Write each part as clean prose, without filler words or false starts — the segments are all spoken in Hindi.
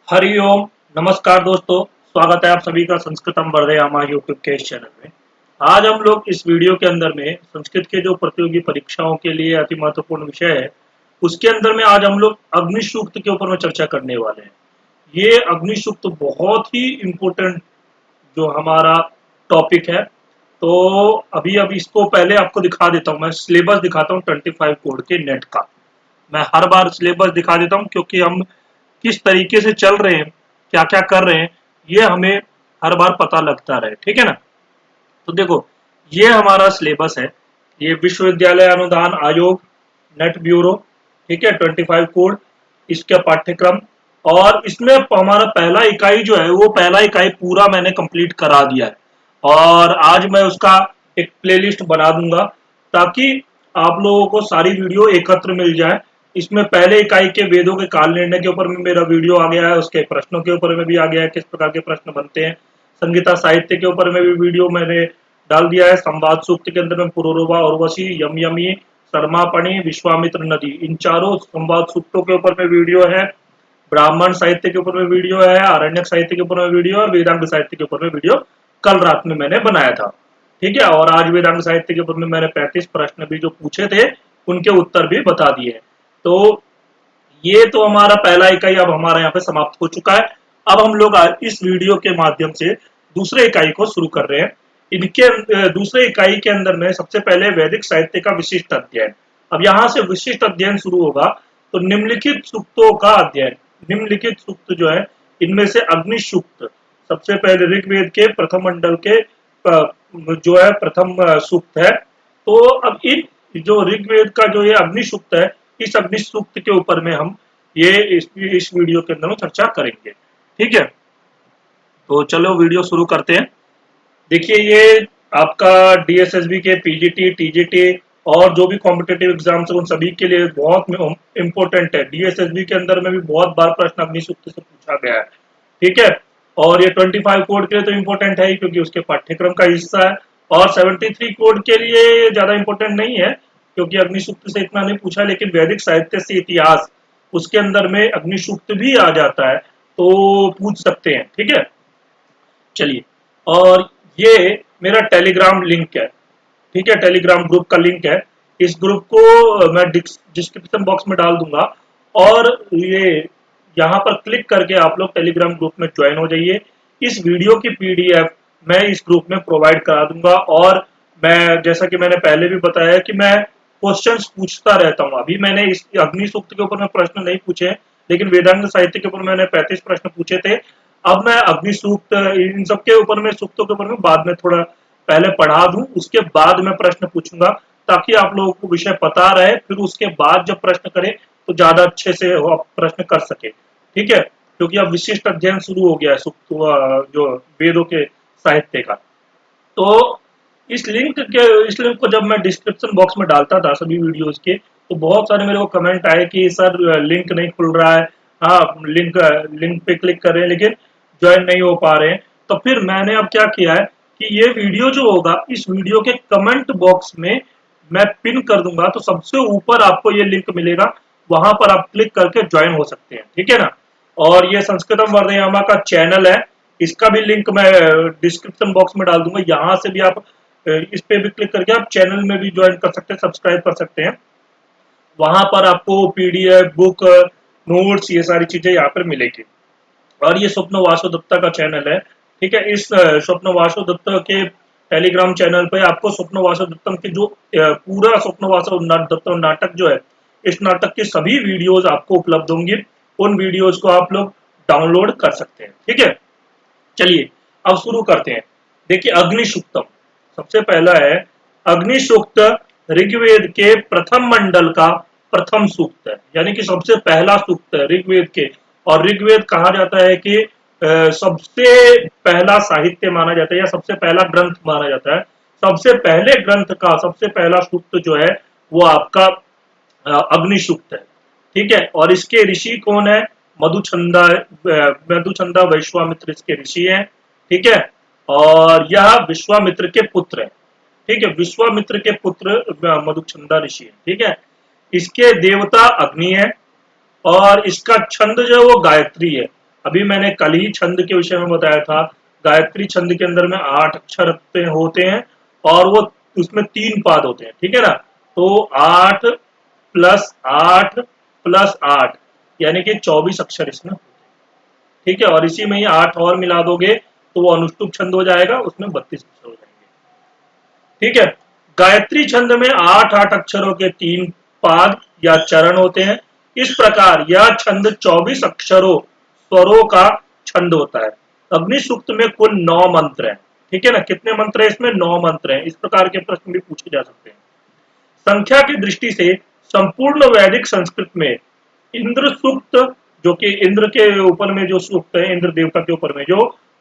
हरिओम। नमस्कार दोस्तों, स्वागत है आप सभी का संस्कृतम वर्धयामा यूट्यूब के इस चैनल में। आज हम लोग इस वीडियो के अंदर में संस्कृत के जो प्रतियोगी परीक्षाओं के लिए अति महत्वपूर्ण विषय है, उसके अंदर में आज हम लोग अग्नि सूक्त के ऊपर में चर्चा करने वाले हैं। ये अग्नि सूक्त बहुत ही इम्पोर्टेंट जो हमारा टॉपिक है। तो अभी इसको पहले आपको दिखा देता हूँ, मैं सिलेबस दिखाता हूँ 25 कोड के नेट का। मैं हर बार सिलेबस दिखा देता हूँ क्योंकि हम किस तरीके से चल रहे हैं, क्या क्या कर रहे हैं, ये हमें हर बार पता लगता रहे। ठीक है ना। तो देखो, ये हमारा सिलेबस है। ये विश्वविद्यालय अनुदान आयोग, नेट ब्यूरो, ठीक है, 25 कोड, इसका पाठ्यक्रम। और इसमें हमारा पहला इकाई जो है वो पहला इकाई पूरा मैंने कंप्लीट करा दिया है। और आज मैं उसका एक प्लेलिस्ट बना दूंगा ताकि आप लोगों को सारी वीडियो एकत्र मिल जाए। इसमें पहले इकाई के वेदों के काल निर्णय के ऊपर में मेरा वीडियो आ गया है, उसके प्रश्नों के ऊपर में भी आ गया है, किस प्रकार के प्रश्न बनते हैं। संगीता साहित्य के ऊपर में भी वीडियो मैंने डाल दिया है। संवाद सूक्त के अंदर में पुरोरोबा, उर्वशी, यम यमी, शर्मापणी, विश्वामित्र नदी, इन चारों संवाद सूक्तों के ऊपर में वीडियो है। ब्राह्मण साहित्य के ऊपर में वीडियो है, आरण्यक साहित्य के ऊपर में वीडियो है, और वेदांग साहित्य के ऊपर में वीडियो कल रात में मैंने बनाया था। ठीक है। और आज वेदांग साहित्य के ऊपर में मैंने 35 प्रश्न भी जो पूछे थे उनके उत्तर भी बता दिए हैं। तो ये तो हमारा पहला इकाई अब हमारा यहाँ पे समाप्त हो चुका है। अब हम लोग इस वीडियो के माध्यम से दूसरे इकाई को शुरू कर रहे हैं। इनके दूसरे इकाई के अंदर में सबसे पहले वैदिक साहित्य का विशिष्ट अध्ययन। अब यहाँ से विशिष्ट अध्ययन शुरू होगा। तो निम्नलिखित सूक्तों का अध्ययन, निम्नलिखित सूक्त जो है इनमें से अग्नि सूक्त सबसे पहले ऋग्वेद के प्रथम मंडल के जो है प्रथम सूक्त है। तो अब इन जो ऋग्वेद का जो ये अग्नि सूक्त है, इस अग्नि सूक्त के ऊपर में हम ये इस वीडियो के अंदर में चर्चा करेंगे। ठीक है। तो चलो वीडियो शुरू करते हैं। देखिए, ये आपका डीएसएसबी के पीजीटी, टीजीटी और जो भी कॉम्पिटेटिव एग्जाम्स है उन सभी के लिए बहुत इंपॉर्टेंट है। डीएसएसबी के अंदर में भी बहुत बार प्रश्न अग्नि सूक्त से पूछा गया है। ठीक है। और ये 25 कोड के लिए तो इम्पोर्टेंट है ही क्योंकि उसके पाठ्यक्रम का हिस्सा है। और 73 कोड के लिए ज्यादा इम्पोर्टेंट नहीं है क्योंकि अग्नि सूक्त से इतना नहीं पूछा, लेकिन वैदिक साहित्य से इतिहास उसके अंदर में अग्नि सूक्त भी आ जाता है, तो पूछ सकते हैं। ठीक है। चलिए, और ये मेरा टेलीग्राम लिंक है। ठीक है, टेलीग्राम ग्रुप का लिंक है। इस ग्रुप को मैं डिस्क्रिप्शन बॉक्स में डाल दूंगा। और ये यहाँ पर क्लिक करके आप लोग टेलीग्राम ग्रुप में ज्वाइन हो जाइए। इस वीडियो की पीडीएफ मैं इस ग्रुप में प्रोवाइड करा दूंगा। और मैं जैसा कि मैंने पहले भी बताया कि मैं क्वेश्चंस पूछता रहता हूँ। अभी मैंने इस अग्नि सूक्त के ऊपर में प्रश्न नहीं पूछे, लेकिन वेदांग साहित्य के ऊपर मैंने 35 प्रश्न पूछे थे। अब मैं अग्नि सूक्त इन सब के ऊपर में सूक्तों के ऊपर में बाद में थोड़ा पहले पढ़ा दूं, उसके बाद मैं प्रश्न पूछूंगा ताकि आप लोगों को विषय पता रहे। फिर उसके बाद जब प्रश्न करें तो ज्यादा अच्छे से आप प्रश्न कर सके। ठीक है, क्योंकि अब विशिष्ट अध्ययन शुरू हो गया है सूक्त जो वेदों के साहित्य का। तो इस लिंक को जब मैं डिस्क्रिप्शन बॉक्स में डालता था सभी वीडियोस के, तो बहुत सारे मेरे को कमेंट आए कि सर लिंक नहीं खुल रहा है। हाँ, लिंक लिंक पे क्लिक कर रहे हैं लेकिन ज्वाइन नहीं हो पा रहे हैं। तो फिर मैंने अब क्या किया है कि ये वीडियो जो होगा इस वीडियो के कमेंट बॉक्स में मैं पिन कर दूंगा, तो सबसे ऊपर आपको ये लिंक मिलेगा, वहां पर आप क्लिक करके ज्वाइन हो सकते हैं। ठीक है ना। और ये संस्कृतम वर्धयामा का चैनल है, इसका भी लिंक मैं डिस्क्रिप्शन बॉक्स में डाल दूंगा। यहाँ से भी आप इस पे भी क्लिक करके आप चैनल में भी ज्वाइन कर सकते हैं, सब्सक्राइब कर सकते हैं। वहां पर आपको पीडीएफ, बुक, नोट्स, ये सारी चीजें यहाँ पर मिलेगी। और ये स्वप्न वासु दत्ता का चैनल है। ठीक है। इस स्वप्न वासु दत्ता के टेलीग्राम चैनल पे आपको स्वप्न वासु दत्तम के जो पूरा स्वप्न वासु दत्तम नाटक जो है, इस नाटक की सभी वीडियोस आपको उपलब्ध होंगी। उन वीडियोस को आप लोग डाउनलोड कर सकते हैं। ठीक है। चलिए, अब शुरू करते हैं। देखिए, अग्नि सूक्तम सबसे पहला है। अग्नि सूक्त ऋग्वेद के प्रथम मंडल का प्रथम सूक्त है, यानी कि सबसे पहला सूक्त है ऋग्वेद के। और ऋग्वेद कहा जाता है कि सबसे पहला साहित्य माना जाता है या सबसे पहला ग्रंथ माना जाता है। सबसे पहले ग्रंथ का सबसे पहला सूक्त जो है वो आपका अग्नि सूक्त है। ठीक है। और इसके ऋषि कौन है? मधुचंदा। मधुचंदा वैश्वामित्र इसके ऋषि हैं। ठीक है। और यह विश्वामित्र के पुत्र है। ठीक है, विश्वामित्र के पुत्र मधुचंदा ऋषि है। ठीक है। इसके देवता अग्नि है और इसका छंद जो है वो गायत्री है। अभी मैंने कल ही छंद के विषय में बताया था। गायत्री छंद के अंदर में 8 अक्षर होते हैं और वो उसमें 3 पाद होते हैं, ठीक है ना। तो 8 प्लस 8 प्लस 8 यानी कि 24 अक्षर इसमें, ठीक है। और इसी में ही 8 और मिला दोगे तो वो अनुष्टुप छंद हो जाएगा, उसमें 32 अक्षर हो जाएंगे, ठीक है। गायत्री छंद में 8-8 अक्षरों के 3 पाद या चरण होते हैं। इस प्रकार यह छंद 24 अक्षरों स्वरों का छंद होता है। अग्नि सूक्त में कुल 9 मंत्र हैं, ठीक है ना। कितने मंत्र है इसमें? 9 मंत्र हैं। इस प्रकार के प्रश्न भी पूछे जा सकते हैं। संख्या की दृष्टि से संपूर्ण वैदिक संस्कृत में इंद्र सूक्त, जो कि इंद्र के ऊपर में जो सूक्त है, इंद्र देवता के ऊपर में जो,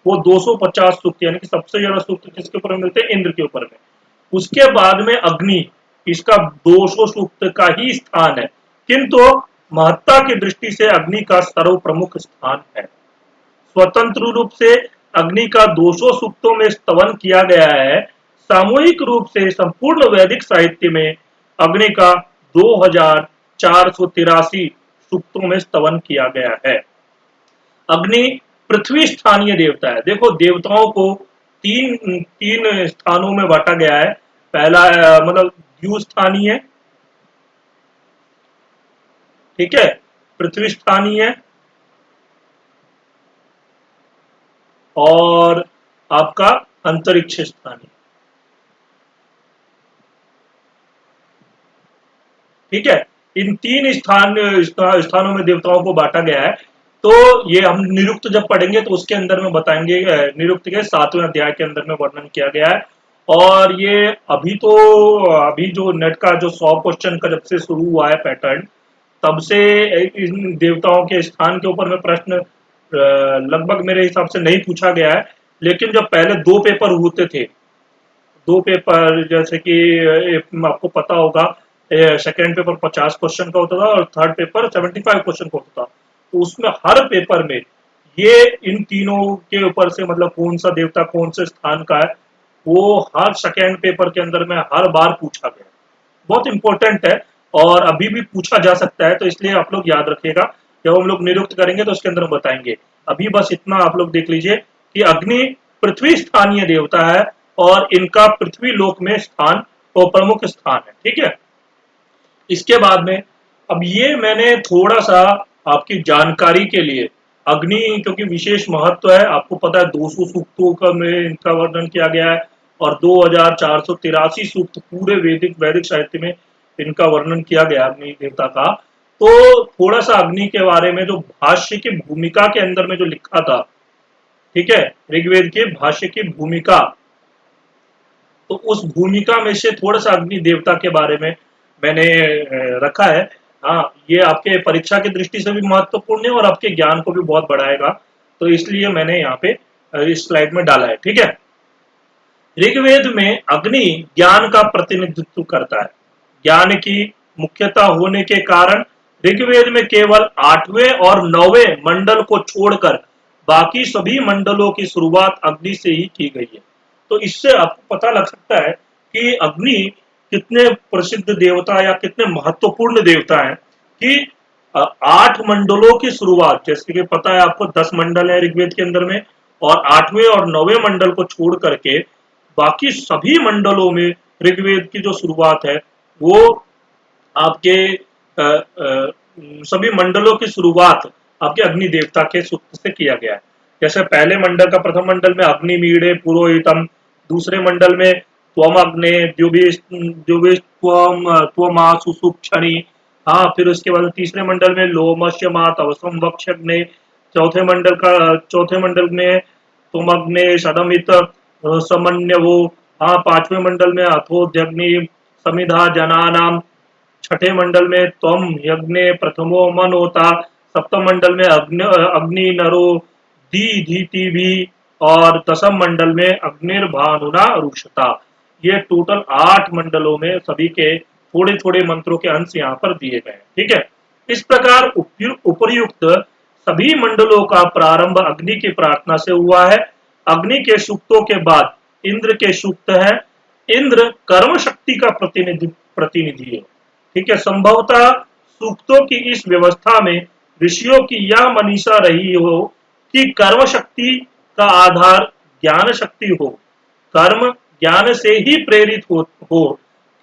वो 250 सूक्त, यानी कि सबसे ज्यादा सूक्त किसके ऊपर मिलते हैं? इंद्र के ऊपर में। उसके बाद में अग्नि, इसका 200 सूक्त का ही स्थान है, किंतु महत्ता की दृष्टि से अग्नि का सर्व प्रमुख स्थान है। स्वतंत्र रूप से अग्नि का 200 सूक्तों में स्तवन किया गया है। सामूहिक रूप से संपूर्ण वैदिक साहित्य में अग्नि का 2483 सूक्तों में स्तवन किया गया है। अग्नि पृथ्वी स्थानीय देवता है। देखो, देवताओं को तीन तीन स्थानों में बांटा गया है। पहला मतलब द्यू स्थानीय, ठीक है, पृथ्वी स्थानीय और आपका अंतरिक्ष स्थानीय, ठीक है। इन तीन स्थानों में देवताओं को बांटा गया है। तो ये हम निरुक्त जब पढ़ेंगे तो उसके अंदर में बताएंगे, निरुक्त के 7वें अध्याय के अंदर में वर्णन किया गया है। और ये अभी जो नेट का जो 100 क्वेश्चन का जब से शुरू हुआ है पैटर्न, तब से इन देवताओं के स्थान के ऊपर में प्रश्न लगभग मेरे हिसाब से नहीं पूछा गया है। लेकिन जब पहले 2 पेपर होते थे, 2 पेपर, जैसे कि आपको पता होगा, सेकेंड पेपर 50 क्वेश्चन का होता था और थर्ड पेपर 75 क्वेश्चन का होता था। तो उसमें हर पेपर में ये इन तीनों के ऊपर से, मतलब कौन सा देवता कौन से स्थान का है, वो हर सेकेंड पेपर के अंदर में हर बार पूछा गया। बहुत इंपॉर्टेंट है और अभी भी पूछा जा सकता है, तो इसलिए आप लोग याद रखिएगा। जब हम लोग निरुक्त करेंगे तो उसके अंदर बताएंगे। अभी बस इतना आप लोग देख लीजिए कि अग्नि पृथ्वी स्थानीय देवता है और इनका पृथ्वी लोक में स्थान और प्रमुख स्थान है, ठीक है। इसके बाद में अब ये मैंने थोड़ा सा आपकी जानकारी के लिए, अग्नि क्योंकि विशेष महत्व है, आपको पता है 200 सूक्तों का में इनका वर्णन किया गया है और 2483 सूक्त पूरे वैदिक वैदिक साहित्य में इनका वर्णन किया गया अग्नि देवता का। तो थोड़ा सा अग्नि के बारे में जो भाष्य की भूमिका के अंदर में जो लिखा था, ठीक है, ऋग्वेद के भाष्य की भूमिका, तो उस भूमिका में से थोड़ा सा अग्नि देवता के बारे में मैंने रखा है। हाँ, ये आपके परीक्षा की दृष्टि से भी महत्वपूर्ण है और आपके ज्ञान को भी बहुत बढ़ाएगा, तो इसलिए मैंने यहाँ पे इस स्लाइड में डाला है, ठीक है। ऋग्वेद में अग्नि ज्ञान का प्रतिनिधित्व करता है। ज्ञान की मुख्यता होने के कारण ऋग्वेद में केवल 8वें और 9वें मंडल को छोड़कर बाकी सभी मंडलों की शुरुआत अग्नि से ही की गई है। तो इससे आपको पता लग सकता है कि अग्नि कितने प्रसिद्ध देवता या कितने महत्वपूर्ण देवता हैं कि 8 मंडलों की शुरुआत, जैसे कि पता है आपको 10 मंडल है ऋग्वेद के अंदर में, और 8वें और 9वें मंडल को छोड़ करके बाकी सभी मंडलों में ऋग्वेद की जो शुरुआत है वो आपके सभी मंडलों की शुरुआत आपके अग्नि देवता के सूक्त से किया गया है। जैसे पहले मंडल का प्रथम मंडल में अग्निमीड़े पुरोहितम, दूसरे मंडल में त्वम अग्ने त्वमा सुसुक्षणी, हाँ, फिर उसके बाद तीसरे मंडल में लोमस्य मात अवसम वक्षग्ने, चौथे मंडल में तुम अग्ने सदमित समन्यवो, हाँ, 5वें मंडल में अथोध्यग्नि समिधा जनानाम, छठे मंडल में त्वम यज्ञ प्रथमो मन होता, सप्तम मंडल में अग्नि नरो दी भी, और दसम मंडल में अग्निर्भानुना रुषता। ये टोटल 8 मंडलों में सभी के थोड़े थोड़े मंत्रों के अंश यहाँ पर दिए गए हैं, ठीक है। इस प्रकार उपर्युक्त सभी मंडलों का प्रारंभ अग्नि की प्रार्थना से हुआ है। अग्नि के सूक्तों के बाद इंद्र के सूक्त है। इंद्र कर्म शक्ति का प्रतिनिधि है, ठीक है। संभवतः सूक्तों की इस व्यवस्था में ऋषियों की यह मनीषा रही हो कि कर्म शक्ति का आधार ज्ञान शक्ति हो। कर्म ज्ञान से ही प्रेरित हो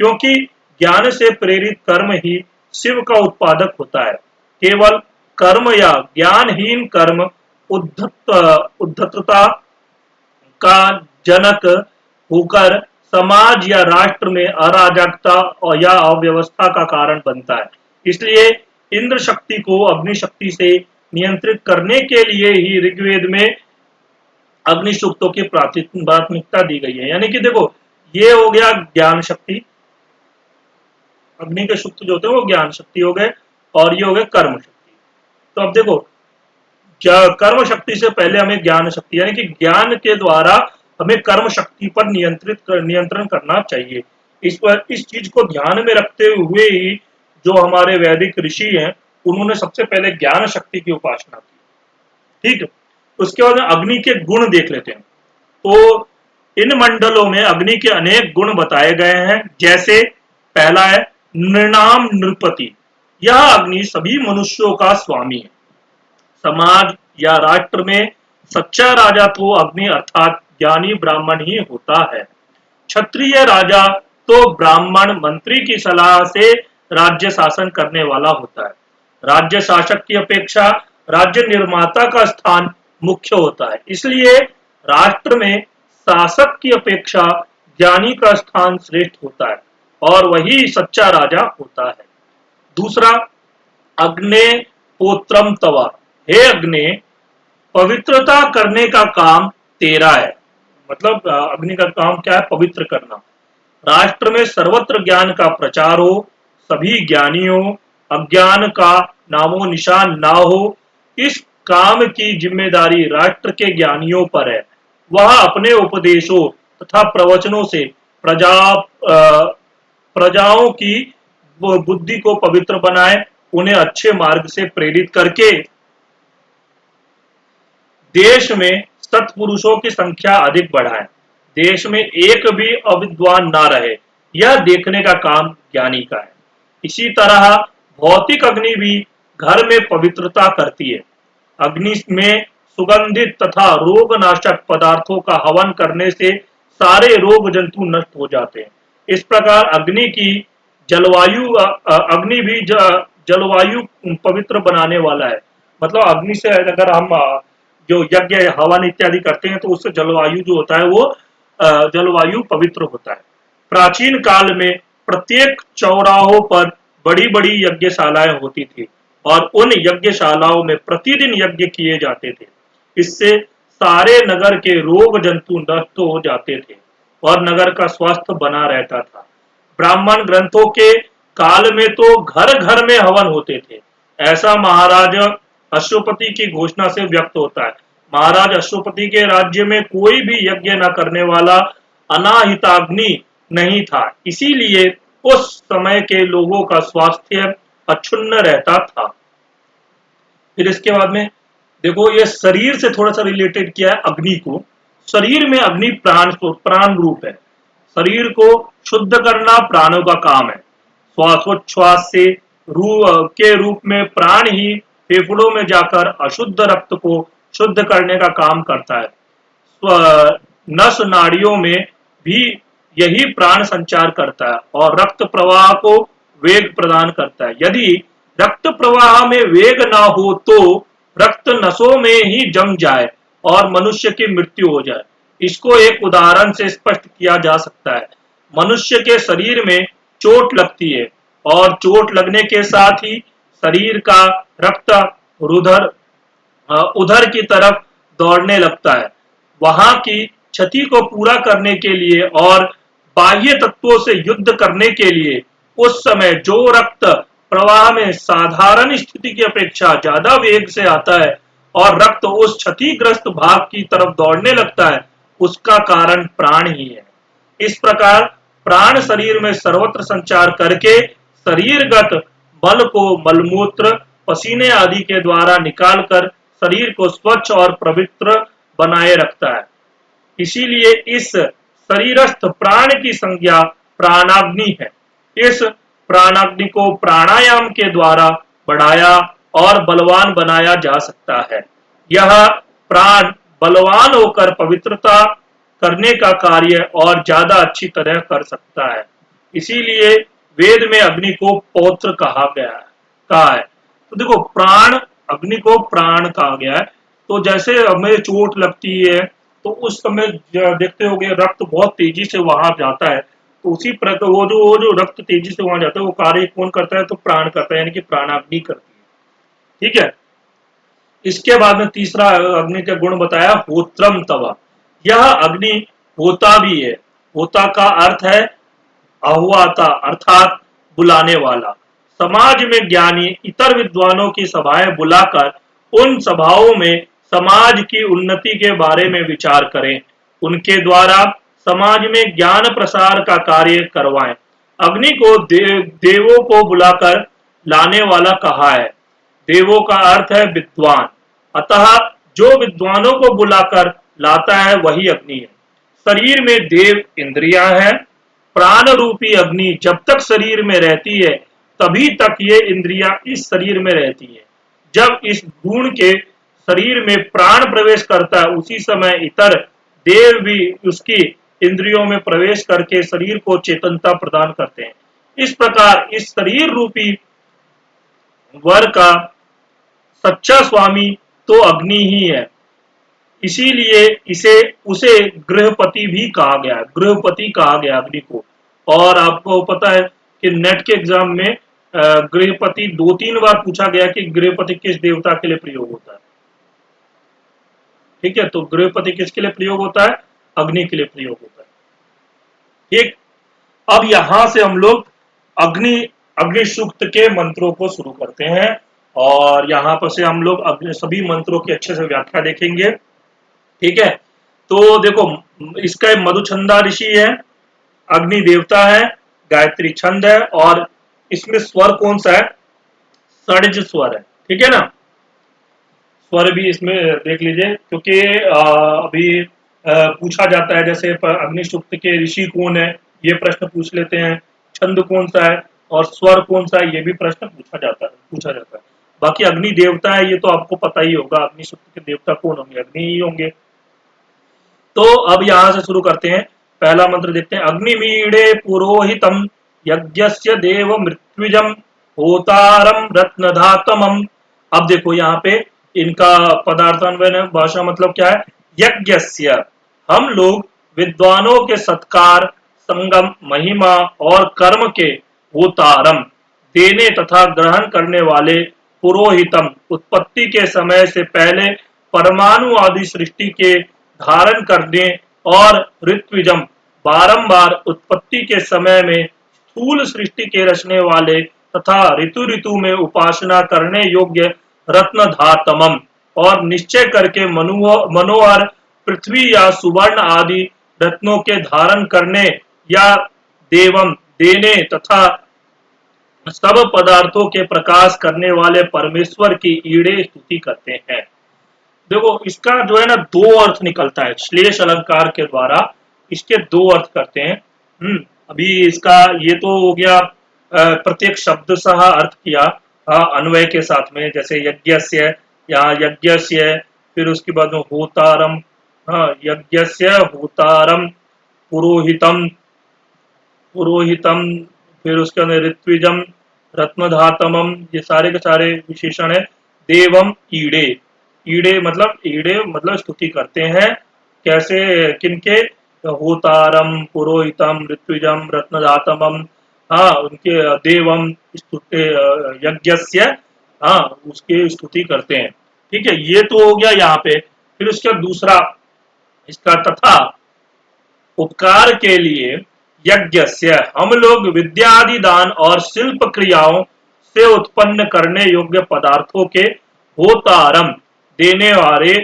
क्योंकि ज्ञान से प्रेरित कर्म ही शिव का उत्पादक होता है। केवल कर्म या ज्ञानहीन कर्म उद्धतता का जनक होकर समाज या राष्ट्र में अराजकता या अव्यवस्था का कारण बनता है। इसलिए इंद्र शक्ति को अग्नि शक्ति से नियंत्रित करने के लिए ही ऋग्वेद में अग्नि सूक्तों की प्राथमिकता दी गई है। यानी कि देखो, ये हो गया ज्ञान शक्ति, अग्नि के सूक्त जो होते हैं वो ज्ञान शक्ति हो गए, और ये हो गए कर्म शक्ति। तो अब देखो, कर्म शक्ति से पहले हमें ज्ञान शक्ति यानी कि ज्ञान के द्वारा हमें कर्म शक्ति पर नियंत्रण करना चाहिए। इस चीज को ध्यान में रखते हुए ही जो हमारे वैदिक ऋषि हैं उन्होंने सबसे पहले ज्ञान शक्ति की उपासना की। ठीक है, उसके बाद अग्नि के गुण देख लेते हैं। तो इन मंडलों में अग्नि के अनेक गुण बताए गए हैं। जैसे पहला है नृणाम नृपति, यह अग्नि सभी मनुष्यों का स्वामी है। समाज या राष्ट्र में सच्चा राजा तो अग्नि अर्थात ज्ञानी ब्राह्मण ही होता है। क्षत्रिय राजा तो ब्राह्मण मंत्री की सलाह से राज्य शासन करने वाला होता है। राज्य शासक की अपेक्षा राज्य निर्माता का स्थान मुख्य होता है। इसलिए राष्ट्र में शासक की अपेक्षा ज्ञानी का स्थान श्रेष्ठ होता है और वही सच्चा राजा होता है। दूसरा, अग्ने पोत्रम तवा, हे अग्नि, पवित्रता करने का काम तेरा है। मतलब अग्नि का काम क्या है? पवित्र करना। राष्ट्र में सर्वत्र ज्ञान का प्रचार हो, सभी ज्ञानियों, अज्ञान का नामो निशान ना हो, इस काम की जिम्मेदारी राष्ट्र के ज्ञानियों पर है। वह अपने उपदेशों तथा प्रवचनों से प्रजाओं की बुद्धि को पवित्र बनाए, उन्हें अच्छे मार्ग से प्रेरित करके देश में सत्पुरुषों की संख्या अधिक बढ़ाए, देश में एक भी अविद्वान ना रहे, यह देखने का काम ज्ञानी का है। इसी तरह भौतिक अग्नि भी घर में पवित्रता करती है। अग्नि में सुगंधित तथा रोगनाशक पदार्थों का हवन करने से सारे रोग जंतु नष्ट हो जाते हैं। इस प्रकार अग्नि भी जलवायु पवित्र बनाने वाला है। मतलब अग्नि से अगर हम जो यज्ञ हवन इत्यादि करते हैं तो उससे जलवायु जो होता है वो जलवायु पवित्र होता है। प्राचीन काल में प्रत्येक चौराहों पर बड़ी बड़ी यज्ञशालाएं होती थी और उन यज्ञशालाओं में प्रतिदिन यज्ञ किए जाते थे। इससे सारे नगर के रोग जंतु नष्ट हो जाते थे और नगर का स्वास्थ्य बना रहता था। ब्राह्मण ग्रंथों के काल में तो घर घर में हवन होते थे। ऐसा महाराज अश्वपति की घोषणा से व्यक्त होता है। महाराज अश्वपति के राज्य में कोई भी यज्ञ न करने वाला अनाहिताग्नि नहीं था, इसीलिए उस समय के लोगों का स्वास्थ्य अक्षुण्ण रहता था। फिर इसके बाद में देखो, ये शरीर से थोड़ा सा रिलेटेड किया है अग्नि को। शरीर में अग्नि प्राण रूप है। शरीर को शुद्ध करना प्राणों का काम है। श्वासोच्छ्वास से के रूप में प्राण ही फेफड़ों में जाकर अशुद्ध रक्त को शुद्ध करने का काम करता है। नस नाड़ियों में भी यही प्राण संचार करता है और रक्त प्रवाह को वेग प्रदान करता है। यदि रक्त प्रवाह में वेग ना हो तो रक्त नसों में ही जम जाए और मनुष्य की मृत्यु हो जाए। इसको एक उदाहरण से स्पष्ट किया जा सकता है। मनुष्य के शरीर में चोट लगती है और चोट लगने के साथ ही शरीर का रक्त उधर की तरफ दौड़ने लगता है। वहां की क्षति को पूरा करने के लिए और बाह्य तत्वों से युद्ध करने के लिए उस समय जो रक्त प्रवाह में साधारण स्थिति की अपेक्षा ज्यादा वेग से आता है और रक्त उस क्षतिग्रस्त भाग की तरफ दौड़ने लगता है, उसका कारण प्राण ही है। इस प्रकार प्राण शरीर में सर्वत्र संचार करके शरीरगत मल को मलमूत्र, पसीने आदि के द्वारा निकालकर शरीर को स्वच्छ और पवित्र बनाए रखता है। इसीलिए इस शरीरस्थ प्राण की संज्ञा प्राणाग्नि है। इस प्राणाग्नि को प्राणायाम के द्वारा बढ़ाया और बलवान बनाया जा सकता है। यह प्राण बलवान होकर पवित्रता करने का कार्य और ज्यादा अच्छी तरह कर सकता है। इसीलिए वेद में अग्नि को पौत्र कहा है। तो देखो प्राण, अग्नि को प्राण कहा गया है। तो जैसे हमें चोट लगती है तो उस समय देखते होगे रक्त बहुत तेजी से वहां जाता है, तो उसी प्रकार वो जो रक्त तेजी से वहां जाता है वो कार्य कौन करता है, तो प्राण करता है, यानी कि प्राणाग्नि करती है। ठीक है। इसके बाद में तीसरा अग्नि का गुण बताया होत्रम तवा। यह अग्नि होता भी है। होता का अर्थ है आहुआता, अर्थात बुलाने वाला। समाज में ज्ञानी इतर विद्वानों की सभाएं बुलाकर उन सभाओं में समाज की उन्नति के बारे में विचार करें, उनके द्वारा समाज में ज्ञान प्रसार का कार्य करवाएं। अग्नि को देवों को बुलाकर लाने वाला कहा है। देवों का अर्थ है विद्वान, अतः जो विद्वानों को बुलाकर लाता है वही अग्नि है। शरीर में देव इंद्रियां हैं। प्राण रूपी अग्नि जब तक शरीर में रहती है तभी तक ये इंद्रियां इस शरीर में रहती है। जब इस गुण के शरीर में प्राण प्रवेश करता है उसी समय इतर देव भी उसकी इंद्रियों में प्रवेश करके शरीर को चेतनता प्रदान करते हैं। इस प्रकार इस शरीर रूपी वर का सच्चा स्वामी तो अग्नि ही है। इसीलिए इसे उसे गृहपति भी कहा गया है, गृहपति कहा गया अग्नि को। और आपको पता है कि नेट के एग्जाम में गृहपति 2-3 बार पूछा गया कि गृहपति किस देवता के लिए प्रयोग होता है। ठीक है, तो गृहपति किसके लिए प्रयोग होता है, अग्नि के लिए प्रयोग होता है। ठीक, अब यहां से हम लोग अग्नि अग्नि सूक्त के मंत्रों को शुरू करते हैं और यहां पर से हम लोग सभी मंत्रों की अच्छे से व्याख्या देखेंगे। ठीक है, तो देखो इसका मधुचंदा ऋषि है, अग्नि देवता है, गायत्री छंद है और इसमें स्वर कौन सा है, षड्ज स्वर है। ठीक है ना, स्वर भी इसमें देख लीजिए क्योंकि अभी पूछा जाता है जैसे अग्नि सूक्त के ऋषि कौन है ये प्रश्न पूछ लेते हैं, छंद कौन सा है और स्वर कौन सा है ये भी प्रश्न पूछा जाता है। बाकी अग्नि देवता है ये तो आपको पता ही होगा, अग्नि सूक्त के देवता कौन होंगे, अग्नि ही होंगे। तो अब यहां से शुरू करते हैं, पहला मंत्र देखते हैं। अग्निमीड़े पुरोहितम यज्ञस्य देव मृत्युजम होतारम रत्नधातमम। अब देखो यहाँ पे इनका पदार्थान्वयन भाषा मतलब क्या है, यज्ञस्य हम लोग विद्वानों के सत्कार संगम महिमा और कर्म के होतारम देने तथा ग्रहण करने वाले पुरोहितम उत्पत्ति के समय से पहले परमाणु आदि सृष्टि के धारण करने और ऋत्विजम बारंबार उत्पत्ति के समय में स्थूल सृष्टि के रचने वाले तथा ऋतु ऋतु में उपासना करने योग्य रत्नधातमम और निश्चय करके मनोहर पृथ्वी या सुवर्ण आदि रत्नों के धारण करने या देवम देने तथा सब पदार्थों के प्रकाश करने वाले परमेश्वर की ईड़े स्तुति करते हैं। देखो इसका जो है ना दो अर्थ निकलता है, श्लेष अलंकार के द्वारा इसके दो अर्थ करते हैं। अभी इसका ये तो हो गया प्रत्येक शब्द सह अर्थ किया अन्वय के साथ में, जैसे यज्ञस्य यहाँ यज्ञस्य, फिर उसके बाद में होतारम, यज्ञस्य होतारम पुरोहितम पुरोहितम, फिर उसके अंदर ऋत्विजम रत्नधातमम, ये सारे के सारे विशेषण है। देवम ईड़े, ईड़े मतलब स्तुति करते हैं, कैसे किनके, होतारम पुरोहितम ऋत्विजम रत्नधातमम, उनके देवम स्तुति यज्ञस्य, उसके स्तुति करते हैं। ठीक है, ये तो हो गया यहाँ पे। फिर उसका दूसरा इसका तथा उपकार के लिए यज्ञस्य हम लोग विद्यादि दान और शिल्प क्रियाओं से उत्पन्न करने योग्य पदार्थों के होतारम देने वाले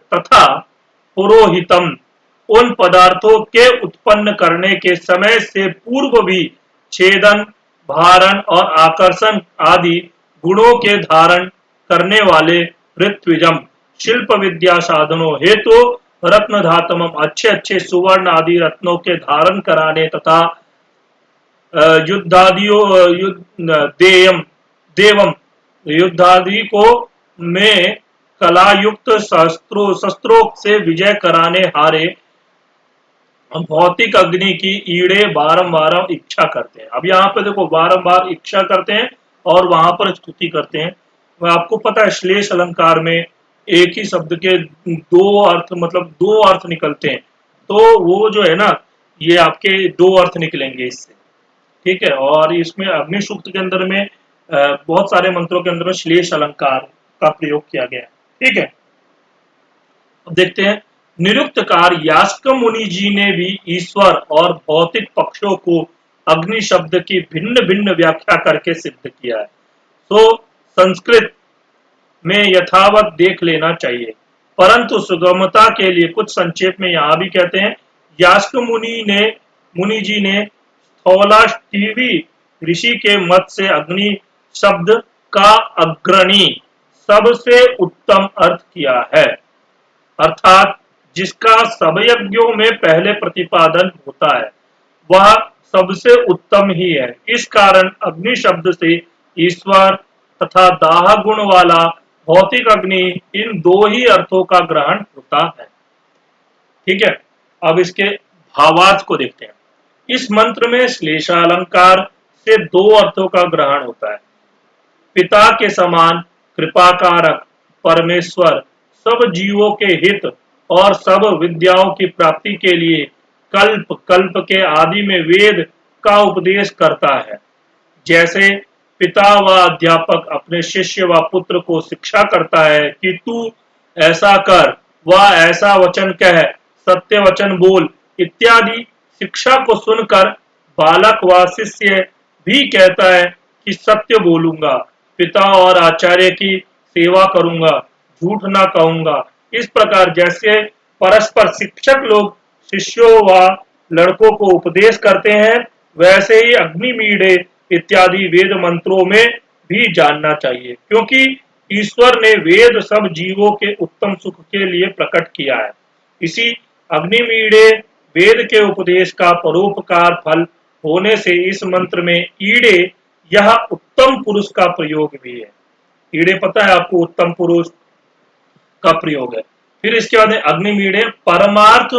तथा पुरोहितम उन पदार्थों के उत्पन्न करने के समय से पूर्व भी छेदन भारण और आकर्षण आदि गुणों के धारण करने वाले ऋत्विजम शिल्प विद्या साधनों हेतु रत्न धातम अच्छे अच्छे सुवर्ण आदि रत्नों के धारण कराने तथा युद्धादियों देवम युद्धादि को में कलायुक्त शस्त्रों से विजय कराने हारे भौतिक अग्नि की ईड़े बारंबार इच्छा करते हैं। अब यहाँ पे देखो बारंबार इच्छा करते हैं और वहां पर स्तुति करते हैं। वह आपको पता है श्लेष अलंकार में एक ही शब्द के दो अर्थ मतलब दो अर्थ निकलते हैं, तो वो जो है ना ये आपके दो अर्थ निकलेंगे इससे। ठीक है, और इसमें अग्नि सूक्त के अंदर में बहुत सारे मंत्रों के अंदर में श्लेष अलंकार का प्रयोग किया गया है। ठीक है, अब देखते हैं निरुक्तकार यास्क मुनि जी ने भी ईश्वर और भौतिक पक्षों को अग्नि शब्द की भिन्न भिन्न व्याख्या करके सिद्ध किया है। तो संस्कृत में यथावत देख लेना चाहिए, परंतु सुगमता के लिए कुछ संक्षेप में यहां भी कहते हैं। यास्क मुनि जी ने स्थौलाष्टीवी ऋषि के मत से अग्नि शब्द का अग्रणी सबसे उत्तम अर्थ किया है, अर्थात जिसका सब यज्ञों में पहले प्रतिपादन होता है वह सबसे उत्तम ही है। इस कारण अग्नि शब्द से ईश्वर तथा दाह गुण वाला भौतिक अग्नि इन दो ही अर्थों का ग्रहण होता है। ठीक है, अब इसके भावार्थ को देखते हैं। इस मंत्र में श्लेषालंकार से दो अर्थों का ग्रहण होता है। पिता के समान कृपाकारक परमेश्वर सब जीवों के हित और सब विद्याओं की प्राप्ति के लिए कल्प कल्प के आदि में वेद का उपदेश करता है। जैसे पिता व अध्यापक अपने शिष्य व पुत्र को शिक्षा करता है कि तू ऐसा कर व ऐसा वचन कह, सत्य वचन बोल इत्यादि शिक्षा को सुनकर बालक व शिष्य भी कहता है कि सत्य बोलूंगा, पिता और आचार्य की सेवा करूंगा, झूठ ना कहूंगा। इस प्रकार जैसे परस्पर शिक्षक लोग शिष्यों व लड़कों को उपदेश करते हैं, वैसे ही अग्निमीड़े इत्यादि वेद मंत्रों में भी जानना चाहिए, क्योंकि ईश्वर ने वेद सब जीवों के उत्तम सुख के लिए प्रकट किया है। इसी अग्निमीड़े वेद के उपदेश का परोपकार फल होने से इस मंत्र में ईड़े यह उत्तम पुरुष का प्रयोग भी है। ईड़े पता है आपको, उत्तम पुरुष का प्रयोग है। फिर इसके बाद अग्निमीड़े परमार्थ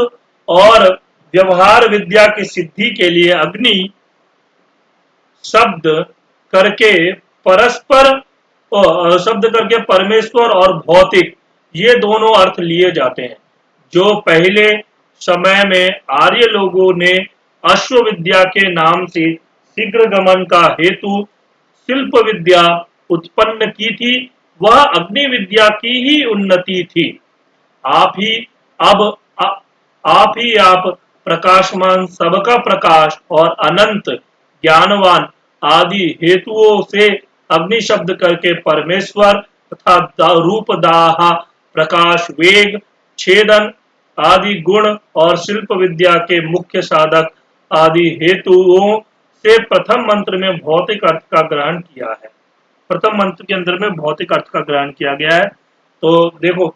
और व्यवहार विद्या की सिद्धि के लिए अग्नि शब्द करके परस्पर शब्द करके परमेश्वर और भौतिक ये दोनों अर्थ लिए जाते हैं। जो पहले समय में आर्य लोगों ने अश्व विद्या के नाम से शीघ्र गमन का हेतु शिल्प विद्या उत्पन्न की थी, वह अग्नि विद्या की ही उन्नति थी। आप ही अब आ, आप ही आप प्रकाशमान सबका प्रकाश और अनंत ज्ञानवान आदि हेतुओं से अग्नि शब्द करके परमेश्वर तथा रूप दाह प्रकाश वेग छेदन आदि गुण और शिल्प विद्या के मुख्य साधक आदि हेतुओं से प्रथम मंत्र में भौतिक अर्थ का ग्रहण किया है। प्रथम मंत्र के अंदर में भौतिक अर्थ का ग्रहण किया गया है। तो देखो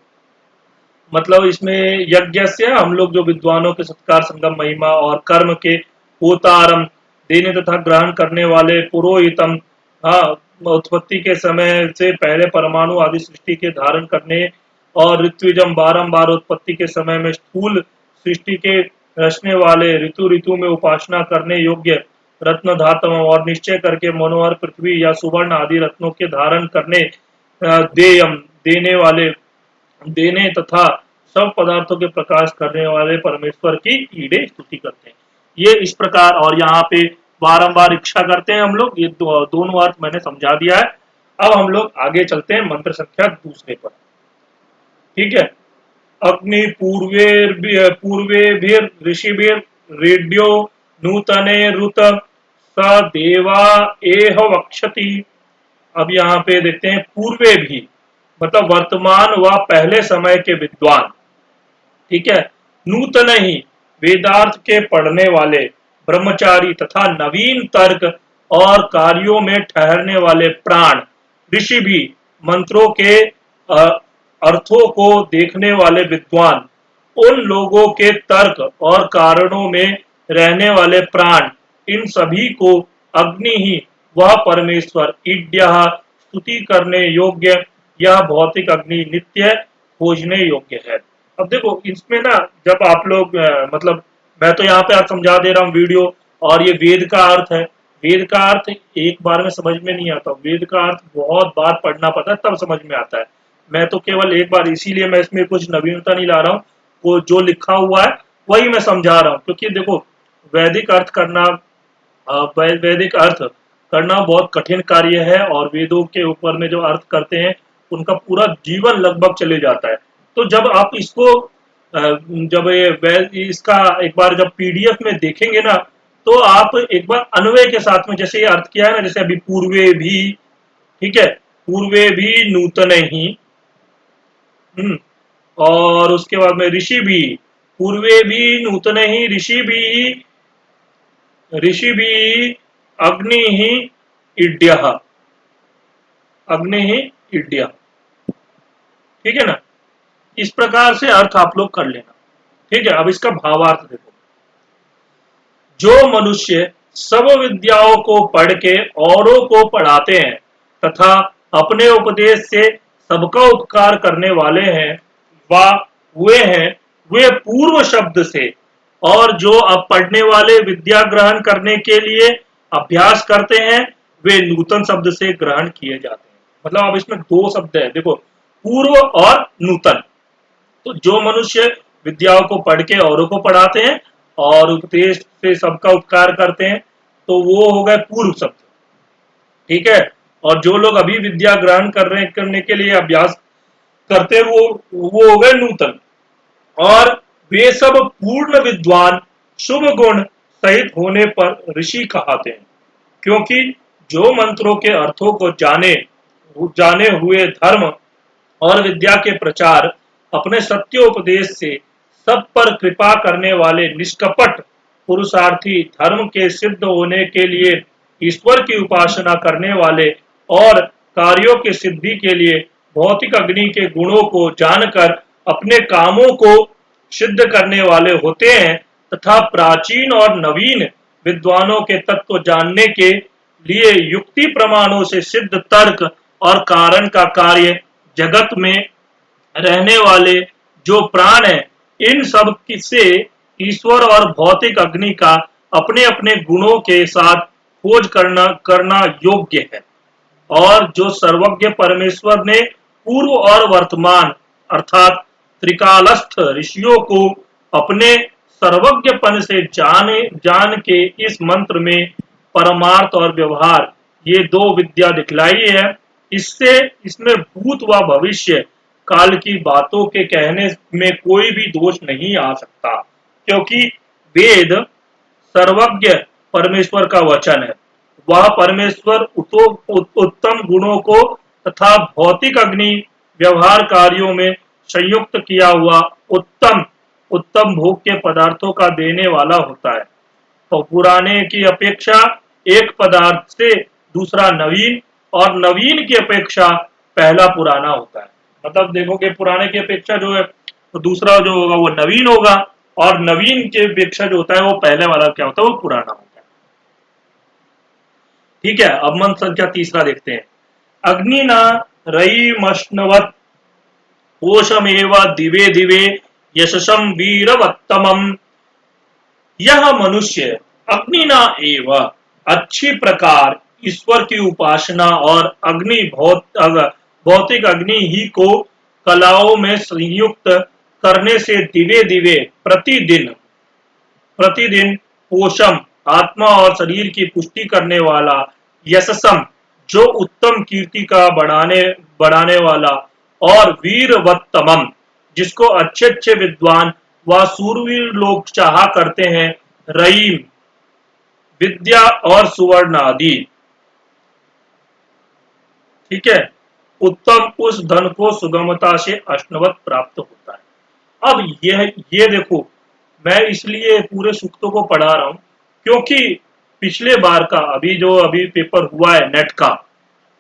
मतलब इसमें यज्ञ से हम लोग जो विद्वानों के सत्कार संगम महिमा और कर्म के होतारम देने तथा ग्रहण करने वाले पुरोहितम, हाँ, उत्पत्ति के समय से पहले परमाणु आदि सृष्टि के धारण करने और ऋत्विजम बारंबार उत्पत्ति के समय में स्थूल सृष्टि के रचने वाले ऋतु ऋतु में उपासना करने योग्य रत्न धातम और निश्चय करके मनोहर पृथ्वी या सुवर्ण आदि रत्नों के धारण करने देयम देने वाले देने तथा सब पदार्थों के प्रकाश करने वाले परमेश्वर की ईड़े स्तुति करते हैं। ये इस प्रकार, और यहाँ पे बारंबार इच्छा करते हैं हम लोग। ये दोनों अर्थ मैंने समझा दिया है। अब हम लोग आगे चलते हैं मंत्र संख्या दूसरे पर। ठीक है, अग्नि पूर्वे ऋषिभिर रेड्यो नूतने रुत स देवा एह वक्षति। अब यहाँ पे देखते हैं पूर्वे भी मतलब वर्तमान व पहले समय के विद्वान, ठीक है, नूतन ही वेदार्थ के पढ़ने वाले ब्रह्मचारी तथा नवीन तर्क और कार्यों में ठहरने वाले प्राण ऋषि भी मंत्रों के अर्थों को देखने वाले विद्वान, उन लोगों के तर्क और कारणों में रहने वाले प्राण, इन सभी को अग्नि ही वह परमेश्वर ईड्य स्तुति करने योग्य यह भौतिक अग्नि नित्य खोजने योग्य है। अब देखो इसमें ना, जब आप लोग मतलब मैं तो यहाँ पे आज समझा दे रहा हूँ वीडियो, और ये वेद का अर्थ है। वेद का अर्थ एक बार में समझ में नहीं आता, वेद का अर्थ बहुत बार पढ़ना पड़ता है तब समझ में आता है। मैं तो केवल एक बार, इसीलिए मैं इसमें कुछ नवीनता नहीं ला रहा हूँ, वो जो लिखा हुआ है वही मैं समझा रहा हूँ। क्योंकि देखो वैदिक अर्थ करना, वैदिक अर्थ करना बहुत कठिन कार्य है, और वेदों के ऊपर में जो अर्थ करते हैं उनका पूरा जीवन लगभग चले जाता है। तो जब आप इसको जब इसका एक बार जब पीडीएफ में देखेंगे ना, तो आप एक बार अन्वय के साथ में, जैसे ये अर्थ किया है ना, जैसे अभी पूर्वे भी, ठीक है, पूर्वे भी नूतन ही, हम्म, और उसके बाद में ऋषि भी, पूर्वे भी नूतन ही ऋषि भी, ऋषि भी अग्नि ही इड्य, अग्नि ही इड्य, ठीक है ना। इस प्रकार से अर्थ आप लोग कर लेना, ठीक है। अब इसका भावार्थ देखो, जो मनुष्य सब विद्याओं को पढ़ के औरों को पढ़ाते हैं तथा अपने उपदेश से सबका उपकार करने वाले हैं, वा वे पूर्व शब्द से, और जो अब पढ़ने वाले विद्या ग्रहण करने के लिए अभ्यास करते हैं वे नूतन शब्द से ग्रहण किए जाते हैं। मतलब अब इसमें दो शब्द है, देखो, पूर्व और नूतन। तो जो मनुष्य विद्याओं को पढ़ के औरों को पढ़ाते हैं और उपदेश से सबका उपकार करते हैं, तो वो हो गए पूर्व शब्द, ठीक है। और जो लोग अभी विद्या ग्रहण करने के लिए अभ्यास करते हैं वो हो गए नूतन। और वे सब पूर्ण विद्वान शुभ गुण सहित होने पर ऋषि कहते हैं, क्योंकि जो मंत्रों के अर्थों को जाने हुए धर्म और विद्या के प्रचार अपने सत्योपदेश से सब पर कृपा करने वाले निष्कपट पुरुषार्थी, धर्म के सिद्ध होने के लिए ईश्वर की उपासना करने वाले और कार्यों की सिद्धि के लिए भौतिक अग्नि के गुणों को जानकर अपने कामों को सिद्ध करने वाले होते हैं, तथा प्राचीन और नवीन विद्वानों के तत्व जानने के लिए युक्ति प्रमाणों से सिद्ध तर्क और कारण का कार्य जगत में रहने वाले जो प्राण है, इन सब से ईश्वर और भौतिक अग्नि का अपने अपने गुणों के साथ खोज करना योग्य है। और जो सर्वज्ञ परमेश्वर ने पूर्व और वर्तमान अर्थात त्रिकालस्थ ऋषियों को अपने सर्वज्ञपन से जान के इस मंत्र में परमार्थ और व्यवहार ये दो विद्या दिखलाई है। इससे इसमें भूत व भविष्य काल की बातों के कहने में कोई भी दोष नहीं आ सकता, क्योंकि वेद सर्वज्ञ परमेश्वर का वचन है। वह परमेश्वर उत्तम गुणों को तथा भौतिक अग्नि व्यवहार कार्यों में संयुक्त किया हुआ उत्तम उत्तम भोग के पदार्थों का देने वाला होता है। तो पुराने की अपेक्षा एक पदार्थ से दूसरा नवीन, और नवीन की अपेक्षा पहला पुराना होता है। मतलब देखो कि पुराने की अपेक्षा जो है तो दूसरा जो होगा वो नवीन होगा, और नवीन की अपेक्षा जो होता है वो पहले वाला क्या होता है, वो पुराना होता है। ठीक है, अब मंत्र संख्या तीसरा देखते हैं। अग्निना रई मश्नवत कोशमेव दिवे दिवे यशसम वीरवत्तमम। यह मनुष्य अग्निना एव अच्छी प्रकार ईश्वर की उपासना और भौतिक अग्नि ही को कलाओं में संयुक्त करने से दिवे दिवे प्रतिदिन प्रतिदिन पोषम आत्मा और शरीर की पुष्टि करने वाला, यशसम जो उत्तम कीर्ति का बढ़ाने वाला, और वीरवत्तमम जिसको अच्छे अच्छे विद्वान व सूरवीर लोग चाहा करते हैं, रईम विद्या और सुवर्ण आदि, ठीक है, उत्तम उस धन को सुगमता से अश्नवत प्राप्त होता है। अब ये देखो, मैं इसलिए पूरे सूक्तों को पढ़ा रहा हूं क्योंकि पिछले बार का अभी पेपर हुआ है नेट का,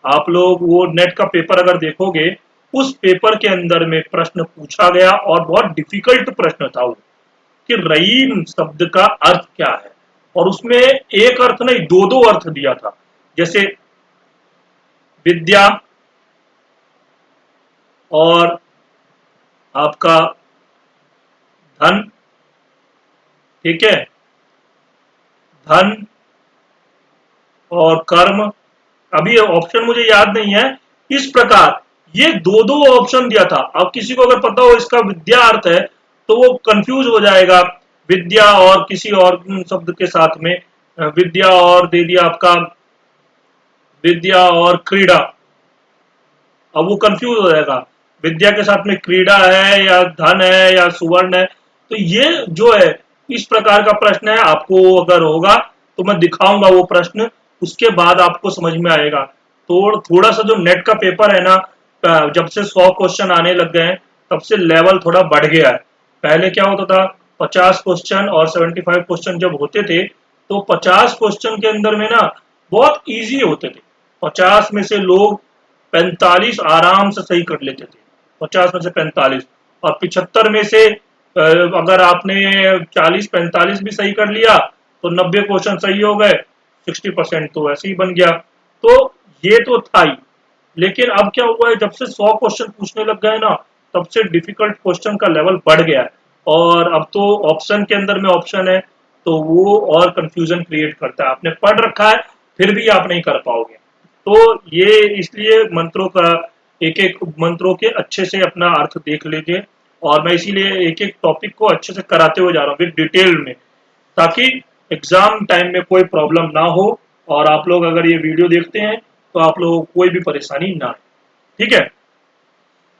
आप लोग वो नेट का पेपर अगर देखोगे, उस पेपर के अंदर में प्रश्न पूछा गया और बहुत डिफिकल्ट प्रश्न था वो, कि रईम शब्द का अर्थ क्या है। और उसमें एक अर्थ नहीं, दो दो अर्थ दिया था। जैसे विद्या, और आपका धन, ठीक है, धन और कर्म। अभी ऑप्शन मुझे याद नहीं है। इस प्रकार ये दो दो ऑप्शन दिया था। अब किसी को अगर पता हो इसका विद्या अर्थ है तो वो कंफ्यूज हो जाएगा, विद्या और किसी और शब्द के साथ में विद्या और दे दिया आपका विद्या और क्रीड़ा। अब वो कंफ्यूज हो जाएगा, विद्या के साथ में क्रीड़ा है या धन है या सुवर्ण है। तो ये जो है इस प्रकार का प्रश्न है। आपको अगर होगा तो मैं दिखाऊंगा वो प्रश्न, उसके बाद आपको समझ में आएगा। तो थोड़ा सा जो नेट का पेपर है ना, जब से 100 क्वेश्चन आने लग गए हैं तब से लेवल थोड़ा बढ़ गया है। पहले क्या होता था, 50 क्वेश्चन और 75 क्वेश्चन जब होते थे तो 50 क्वेश्चन के अंदर में ना बहुत इजी होते थे। 50 में से लोग 45 आराम से सही कर लेते थे, 50 में से 45। और 75 में से अगर आपने 40-45 भी सही कर लिया तो 90 क्वेश्चन सही हो गए, 60% तो ऐसे ही बन गया। तो ये तो था ही, लेकिन अब क्या हुआ है, जब से 100 क्वेश्चन पूछने लग गए ना तब से डिफिकल्ट क्वेश्चन का लेवल बढ़ गया है। और अब तो ऑप्शन के अंदर में ऑप्शन है तो वो और कंफ्यूजन क्रिएट करता है। आपने पढ़ रखा है फिर भी आप नहीं कर पाओगे। तो ये इसलिए मंत्रों का एक एक मंत्रों के अच्छे से अपना अर्थ देख लीजिए। और मैं इसीलिए एक एक टॉपिक को अच्छे से कराते हुए जा रहा हूँ विद डिटेल में, ताकि एग्जाम टाइम में कोई प्रॉब्लम ना हो। और आप लोग अगर ये वीडियो देखते हैं तो आप लोगों को कोई भी परेशानी ना आए, ठीक है।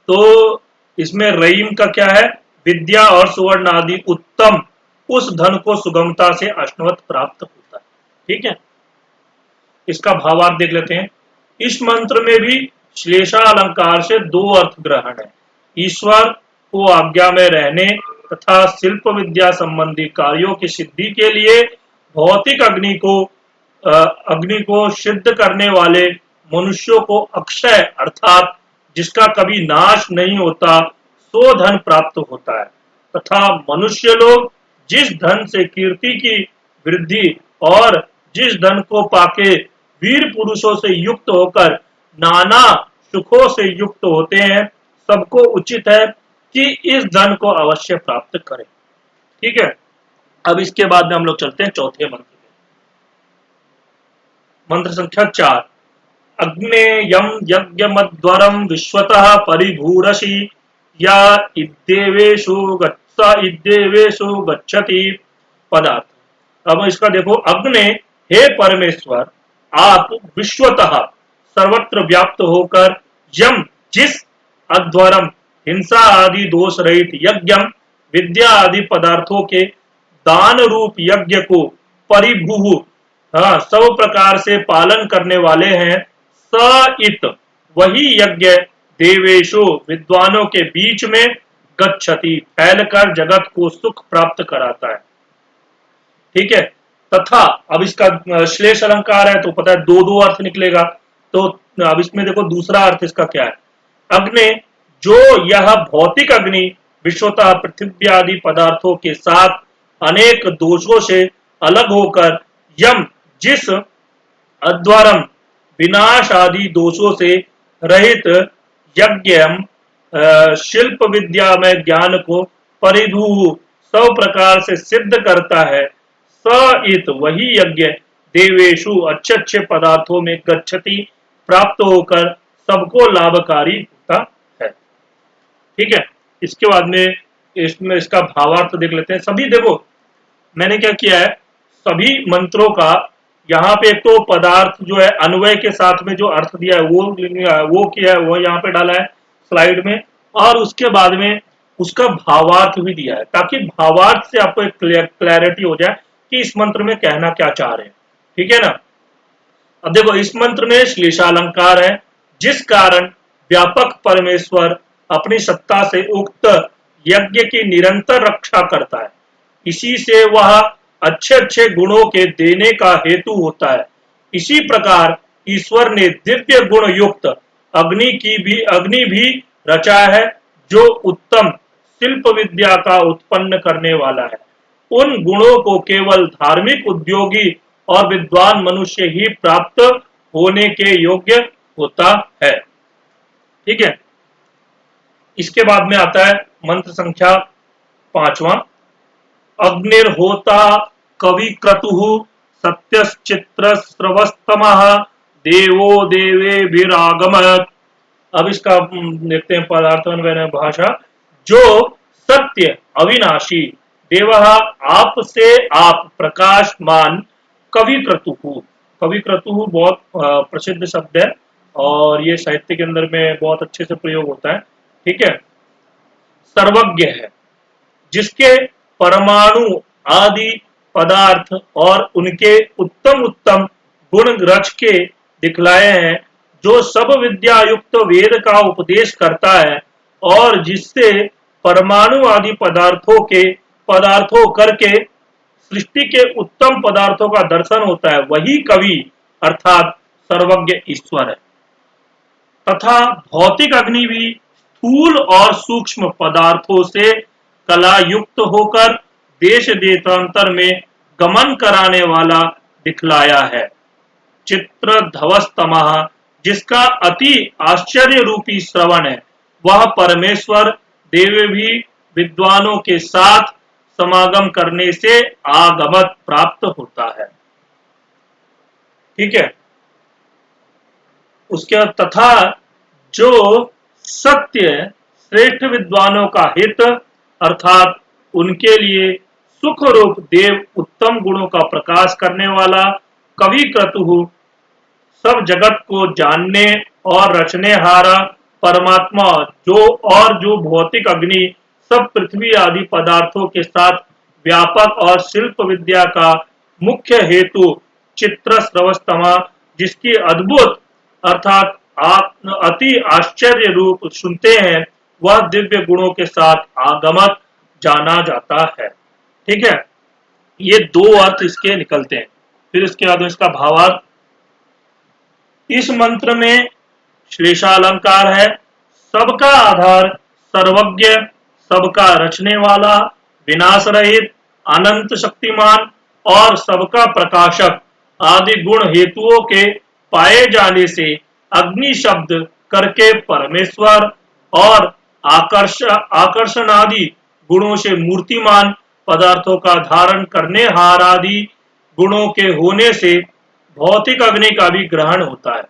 तो इसमें रहीम का क्या है, विद्या और सुवर्ण आदि उत्तम उस धन को सुगमता से अश्नवत प्राप्त होता है, ठीक है। इसका भावार्थ देख लेते हैं। इस मंत्र में भी श्लेषा अलंकार से दो अर्थ ग्रहण है। ईश्वर को आज्ञा में रहने तथा शिल्प विद्या संबंधी कार्यों की सिद्धि के लिए भौतिक अग्नि को सिद्ध करने वाले मनुष्यों को अक्षय अर्थात जिसका कभी नाश नहीं होता सो धन प्राप्त होता है। तथा मनुष्य लोग जिस धन से कीर्ति की वृद्धि और जिस धन को पाके वीर पुरुषों से युक्त होकर नाना सुखों से युक्त होते हैं, सबको उचित है कि इस धन को अवश्य प्राप्त करें, ठीक है। अब इसके बाद में हम लोग चलते हैं चौथे मंत्र में। मंत्र संख्या 4। अग्नेयम यज्ञमध्वरम विश्वतः परिभूरसि या इद्देवेषु गच्छति पदार्थ। अब इसका देखो, अग्ने हे परमेश्वर आप विश्वतः सर्वत्र व्याप्त होकर यम जिस अध्वरम हिंसा आदि दोष रहित यज्ञम विद्या आदि पदार्थों के दान रूप यज्ञ को परिभू, हाँ, सब प्रकार से पालन करने वाले हैं। स इत वही यज्ञ देवेशो विद्वानों के बीच में गच्छति फैलकर जगत को सुख प्राप्त कराता है, ठीक है। तथा अब इसका श्लेष अलंकार है तो पता है दो दो अर्थ निकलेगा। तो अब इसमें देखो दूसरा अर्थ इसका क्या है, अग्नि जो यह भौतिक अग्नि विश्वतः पृथ्वी आदि पदार्थों के साथ अनेक दोषों से अलग होकर यम जिस अध्वरम विनाश आदि दोषों से रहित यज्ञ शिल्प विद्या में ज्ञान को परिधु सब प्रकार से सिद्ध करता है। स इत वही यज्ञ देवेशु अच्छे अच्छे पदार्थों में गच्छति प्राप्त होकर सबको लाभकारी होता है, ठीक है। इसके बाद में इसमें इसका भावार्थ देख लेते हैं। सभी देखो मैंने क्या किया है, सभी मंत्रों का यहाँ पे एक तो पदार्थ जो है अन्वय के साथ में जो अर्थ दिया है वो किया है, वो यहाँ पे डाला है स्लाइड में। और उसके बाद में उसका भावार्थ भी दिया है, ताकि भावार्थ से आपको एक क्लैरिटी हो जाए कि इस मंत्र में कहना क्या चाह रहे हैं, ठीक है ना। अब देखो इस मंत्र में श्लेषालंकार है, जिस कारण व्यापक परमेश्वर अपनी सत्ता से उक्त यज्ञ की निरंतर रक्षा करता है। इसी से वह अच्छे अच्छे गुणों के देने का हेतु होता है। इसी प्रकार ईश्वर ने दिव्य गुण युक्त अग्नि भी रचा है, जो उत्तम शिल्प विद्या का उत्पन्न करने वाला है। उन गुणों को केवल धार्मिक उद्योगी और विद्वान मनुष्य ही प्राप्त होने के योग्य होता है, ठीक है। इसके बाद में आता है मंत्र संख्या 5वां। अग्निर्होता कवि क्रतुः सत्यश्चित्र स्रवस्तमः देवो देवेभिरागमत्। अब इसका देखते हैं पदार्थान्वयन भाषा। जो सत्य अविनाशी देव आप से आप प्रकाशमान कवि क्रतुः। कवि क्रतुः बहुत प्रसिद्ध शब्द है और ये साहित्य के अंदर में बहुत अच्छे से प्रयोग होता है। ठीक है। सर्वज्ञ है, जिसके परमाणु आदि पदार्थ और उनके उत्तम उत्तम गुण रच के दिखलाए हैं, जो सब विद्या युक्त वेद का उपदेश करता है और जिससे परमाणु आदि पदार्थों करके सृष्टि के उत्तम पदार्थों का दर्शन होता है, वही कवि अर्थात सर्वज्ञ ईश्वर है। तथा भौतिक अग्नि भी स्थूल और सूक्ष्म पदार्थों से कला युक्त होकर देश देशांतर में गमन कराने वाला दिखलाया है। चित्र धवस्तमः, जिसका अति आश्चर्य रूपी श्रवण है, वह परमेश्वर देव भी विद्वानों के साथ समागम करने से आगमत प्राप्त होता है। ठीक है। उसके तथा जो सत्य श्रेष्ठ विद्वानों का हित अर्थात उनके लिए सुख रूप देव उत्तम गुणों का प्रकाश करने वाला कवि क्रतुः सब जगत को जानने और रचने हारा परमात्मा जो भौतिक अग्नि सब पृथ्वी आदि पदार्थों के साथ व्यापक और शिल्प विद्या का मुख्य हेतु चित्र स्रवस्तमा, जिसकी अद्भुत अर्थात अति आश्चर्य रूप सुनते हैं, वह दिव्य गुणों के साथ आगमत जाना जाता है। ठीक है। ये दो अर्थ इसके निकलते हैं। फिर इसके बाद इसका भावार्थ। इस मंत्र में श्लेषालंकार है। सबका आधार सर्वज्ञ, सबका रचने वाला, विनाश रहित, अनंत शक्तिमान और सबका प्रकाशक आदि गुण हेतुओं के पाए जाने से अग्नि शब्द करके परमेश्वर और आकर्षण आदि गुणों से मूर्तिमान पदार्थों का धारण करने हार आदि गुणों के होने से भौतिक अग्नि का भी ग्रहण होता है।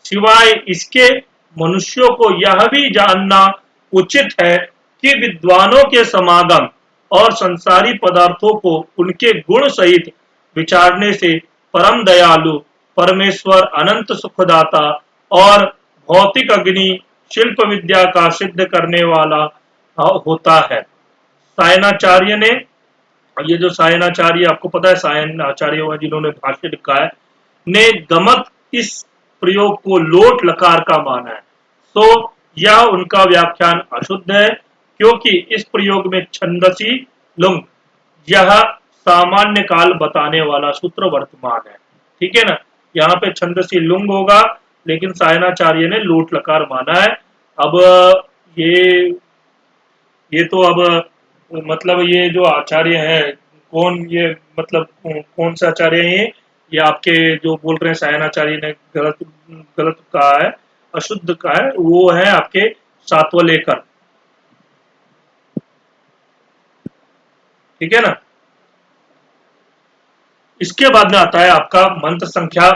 सिवाय इसके मनुष्यों को यह भी जानना उचित है कि विद्वानों के समागम और संसारी पदार्थों को उनके गुण सहित विचारने से परम दयालु परमेश्वर अनंत सुखदाता और भौतिक अग्नि शिल्प विद्या का सिद्ध करने वाला होता है। सायनाचार्य ने, ये जो सायनाचार्य आपको पता है सायनाचार्य जिन्होंने भाष्य लिखा है, ने गमत इस प्रयोग को लोट लकार का माना है। तो यह उनका व्याख्यान अशुद्ध है, क्योंकि इस प्रयोग में छंदसी लुंग यह सामान्य काल बताने वाला सूत्र वर्तमान है। ठीक है ना। यहाँ पे छंदसी लुंग होगा, लेकिन सायनाचार्य ने लोट लकार माना है। अब ये तो अब मतलब ये जो आचार्य है कौन, ये मतलब कौन सा आचार्य है ये आपके जो बोल रहे हैं सायनाचार्य ने गलत गलत कहा है, अशुद्ध कहा है, वो है आपके सातवलेकर। ठीक है ना। इसके बाद में आता है आपका मंत्र संख्या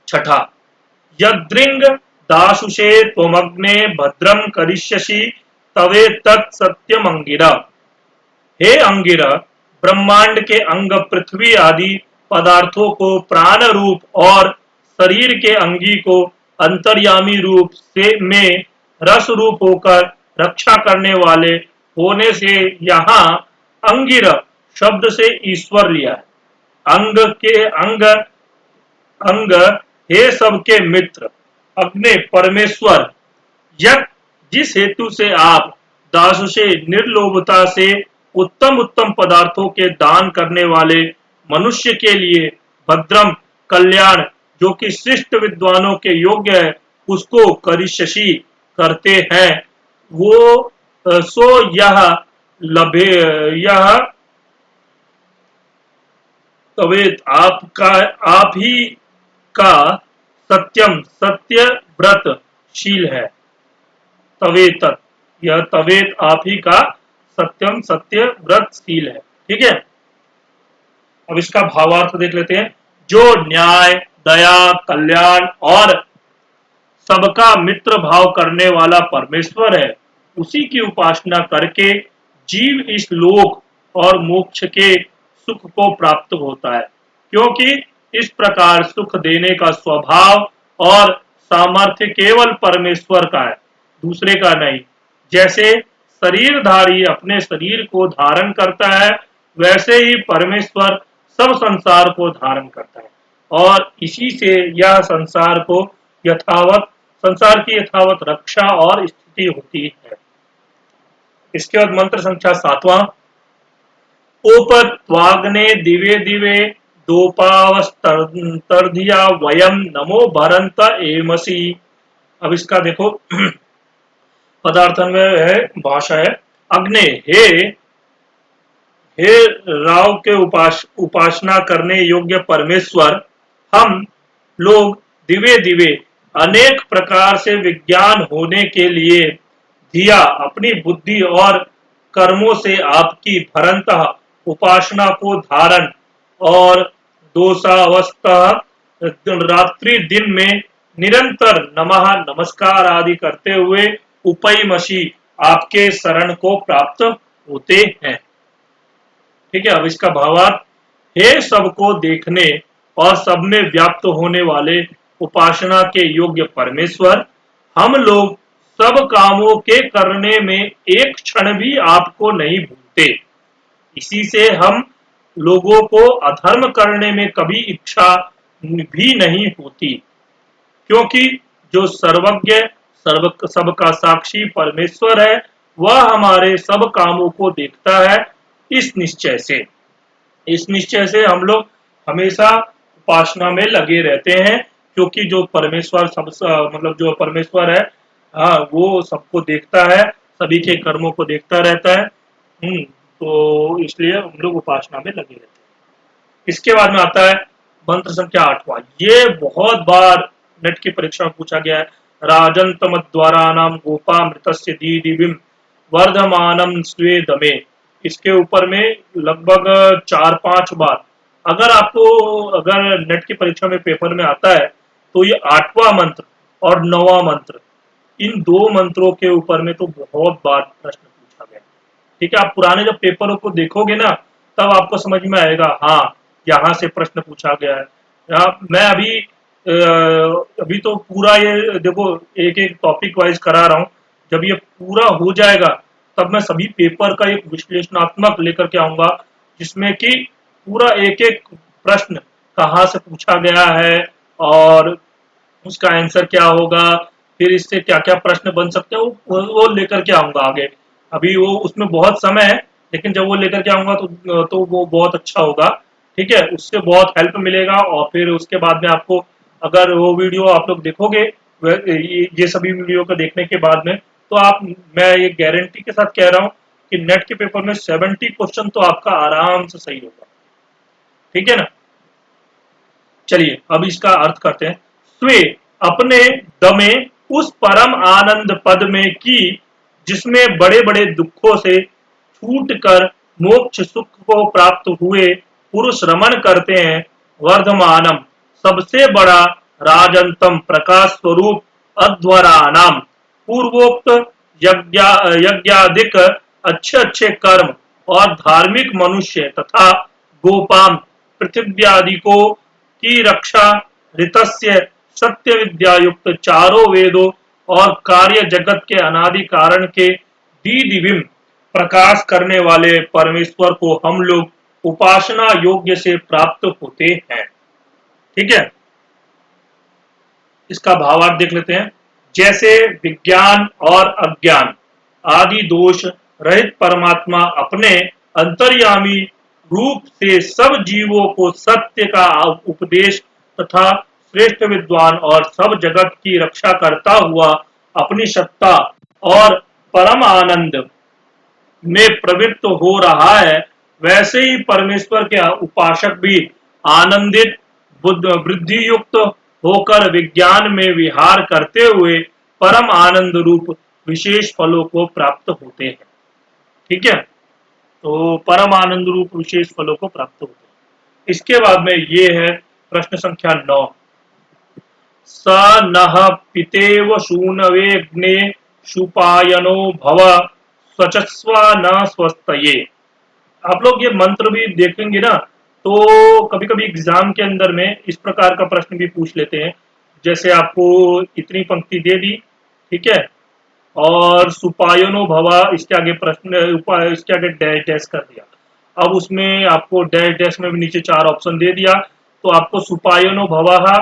6। यद्रिंग दाशुषे त्वमग्ने भद्रम करिष्यसि तवे तत्सत्यम अंगिरा। हे अंगिरा, ब्रह्मांड के अंग पृथ्वी आदि पदार्थों को प्राण रूप और शरीर के अंगी को अंतर्यामी रूप से में रस रूप होकर रक्षा करने वाले होने से यहाँ अंगिर शब्द से ईश्वर लिया है। अंग के अंग हे सबके मित्र अग्नि परमेश्वर, यह जिस हेतु से आप दासु से निर्लोभता से उत्तम उत्तम पदार्थों के दान करने वाले मनुष्य के लिए भद्रम कल्याण जो कि शिष्ट विद्वानों के योग्य है उसको करिष्यसि करते हैं, वो सो यह लभे यह तवेत आपका आप ही का सत्यम सत्य व्रत शील है। तवेतत, यह तवेत आप ही का सत्यम सत्य व्रतशील है। ठीक है, अब इसका भावार्थ देख लेते हैं। जो न्याय, दया, कल्याण और सबका मित्र भाव करने वाला परमेश्वर है, उसी की उपासना करके जीव इस लोक और मोक्ष के सुख को प्राप्त होता है, क्योंकि इस प्रकार सुख देने का स्वभाव और सामर्थ्य केवल परमेश्वर का है, दूसरे का नहीं। जैसे शरीरधारी अपने शरीर को धारण करता है, वैसे ही परमेश्वर सब संसार को धारण करता है, और इसी से यह यथावत संसार की यथावत रक्षा और स्थिति होती है। इसके बाद मंत्र संख्या 7वां। ओपत्वाग्ने दिवे दिवे दोपावस्तर्धिया वयम नमो भरंत एमसी। अब इसका देखो पदार्थन में है, भाषा है। अग्ने, हे राव के उपासना करने योग्य परमेश्वर, हम लोग दिवे दिवे अनेक प्रकार से विज्ञान होने के लिए धिया अपनी बुद्धि और कर्मों से आपकी भरंतः उपासना को धारण और दोषावस्था रात्रि दिन में निरंतर नमः नमस्कार आदि करते हुए उपयमसी आपके शरण को प्राप्त होते हैं। ठीक है, अब इसका भावार्थ। हे सबको देखने और सब में व्याप्त होने वाले उपासना के योग्य परमेश्वर, हम लोग सब कामों के करने में एक क्षण भी आपको नहीं भूलते। इसी से हम लोगों को अधर्म करने में कभी इच्छा भी नहीं होती, क्योंकि जो सर्वज्ञ सबका साक्षी परमेश्वर है, वह हमारे सब कामों को देखता है। इस निश्चय से हम लोग हमेशा उपासना में लगे रहते हैं, क्योंकि जो परमेश्वर मतलब जो परमेश्वर है, हाँ, वो सबको देखता है, सभी के कर्मों को देखता रहता है। तो इसलिए हम लोग उपासना में लगे रहते हैं। इसके बाद में आता है मंत्र संख्या 8वां। ये बहुत बार नेट की परीक्षा में पूछा गया है। राजन तमद्वारा नाम गोपा मृतस्य दीदिविम वर्धमानम स्वे दमे। इसके ऊपर में लगभग 4-5 बार, अगर नेट की परीक्षा में पेपर में आता है, तो ये 8वां मंत्र और 9वां मंत्र, इन दो मंत्रों के ऊपर में तो बहुत बार प्रश्न पूछा गया। ठीक है, आप पुराने जब पेपरों को देखोगे ना, तब आपको समझ में आएगा, हाँ, यहाँ से प्रश्न पूछा गया है। मैं अभी तो पूरा ये देखो एक एक टॉपिक वाइज करा रहा हूँ। जब ये पूरा हो जाएगा, तब मैं सभी पेपर का एक विश्लेषणात्मक लेकर के आऊंगा, जिसमें कि पूरा एक एक प्रश्न कहाँ से पूछा गया है और उसका आंसर क्या होगा, फिर इससे क्या क्या प्रश्न बन सकते हैं, वो लेकर के आऊंगा आगे। अभी वो उसमें बहुत समय है, लेकिन जब वो लेकर के आऊंगा तो वो बहुत अच्छा होगा। ठीक है, उससे बहुत हेल्प मिलेगा। और फिर उसके बाद में आपको, अगर वो वीडियो आप लोग देखोगे, ये सभी वीडियो को देखने के बाद में, तो मैं ये गारंटी के साथ कह रहा हूँ कि नेट के पेपर में 70 क्वेश्चन तो आपका आराम से सही होगा। ठीक है ना। चलिए अब इसका अर्थ करते हैं। स्वे, अपने दमे उस परम आनंद पद में की, जिसमें बड़े बड़े दुखों से छूट कर मोक्ष सुख को प्राप्त हुए पुरुष रमण करते हैं। वर्धमानम, सबसे बड़ा राजंतम प्रकाश स्वरूप अध्वरानाम, पूर्वोक्त यज्ञादिक अच्छे अच्छे कर्म और धार्मिक मनुष्य तथा गोपाम पृथिव्यादि को की रक्षा, ऋतस्य सत्य विद्या युक्त चारों वेदों और कार्य जगत के अनादि कारण के दीदिविम प्रकाश करने वाले परमेश्वर को हम लोग उपासना योग्य से प्राप्त होते हैं। ठीक है, इसका भावार्थ देख लेते हैं। जैसे विज्ञान और अज्ञान आदि दोष रहित परमात्मा अपने अंतर्यामी रूप से सब जीवों को सत्य का उपदेश तथा श्रेष्ठ विद्वान और सब जगत की रक्षा करता हुआ अपनी सत्ता और परम आनंद में प्रवृत्त हो रहा है, वैसे ही परमेश्वर के उपासक भी आनंदित वृद्धि युक्त होकर विज्ञान में विहार करते हुए परम आनंद रूप विशेष फलों को प्राप्त होते हैं। ठीक है, तो परम आनंद रूप विशेष फलों को प्राप्त होते हैं। इसके बाद में ये है प्रश्न संख्या 9। स नः पितेव शूनवेग्ने शुपायनो भव स्वचस्व न स्वस्तये। आप लोग ये मंत्र भी देखेंगे ना, तो कभी कभी एग्जाम के अंदर में इस प्रकार का प्रश्न भी पूछ लेते हैं। जैसे आपको इतनी पंक्ति दे दी, ठीक है, और सुपायनो भवा इसके आगे प्रश्न इसके आगे डैश डैश कर दिया। अब उसमें आपको डैश डैश में भी नीचे 4 ऑप्शन दे दिया, तो आपको सुपायनो भवा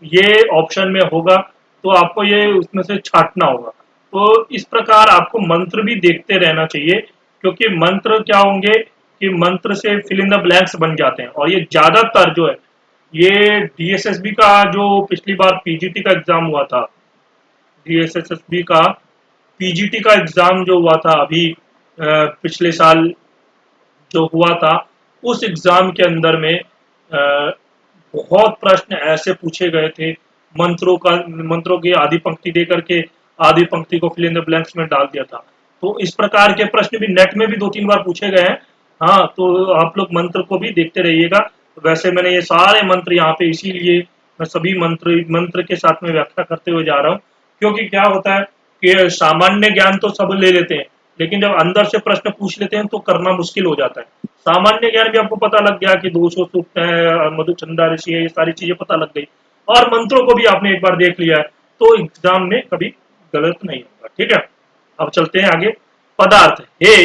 ये ऑप्शन में होगा, तो आपको ये उसमें से छांटना होगा। तो इस प्रकार आपको मंत्र भी देखते रहना चाहिए, क्योंकि मंत्र क्या होंगे कि मंत्र से फिल इन द ब्लैंक्स बन जाते हैं। और ये ज्यादातर जो है, ये डीएसएसबी का जो पिछली बार पीजीटी का एग्जाम हुआ था, डीएसएसबी का पीजीटी का एग्जाम जो हुआ था अभी पिछले साल जो हुआ था, उस एग्जाम के अंदर में बहुत प्रश्न ऐसे पूछे गए थे, मंत्रों की आधी पंक्ति दे करके आधी पंक्ति को फिल इन द ब्लैंक्स में डाल दिया था। तो इस प्रकार के प्रश्न भी नेट में भी 2-3 बार पूछे गए हैं। हाँ, तो आप लोग मंत्र को भी देखते रहिएगा। वैसे मैंने ये सारे मंत्र यहाँ पे इसीलिए मैं सभी मंत्र के साथ में व्याख्या करते हुए जा रहा हूँ, क्योंकि क्या होता है कि सामान्य ज्ञान तो सब ले लेते हैं, लेकिन जब अंदर से प्रश्न पूछ लेते हैं तो करना मुश्किल हो जाता है। सामान्य ज्ञान भी आपको पता लग गया कि 200 सूक्त है, मधुचंदा ऋषि है, ये सारी चीजें पता लग गई, और मंत्रों को भी आपने एक बार देख लिया है, तो एग्जाम में कभी गलत नहीं होगा। ठीक है, अब चलते हैं आगे। पदार्थ हे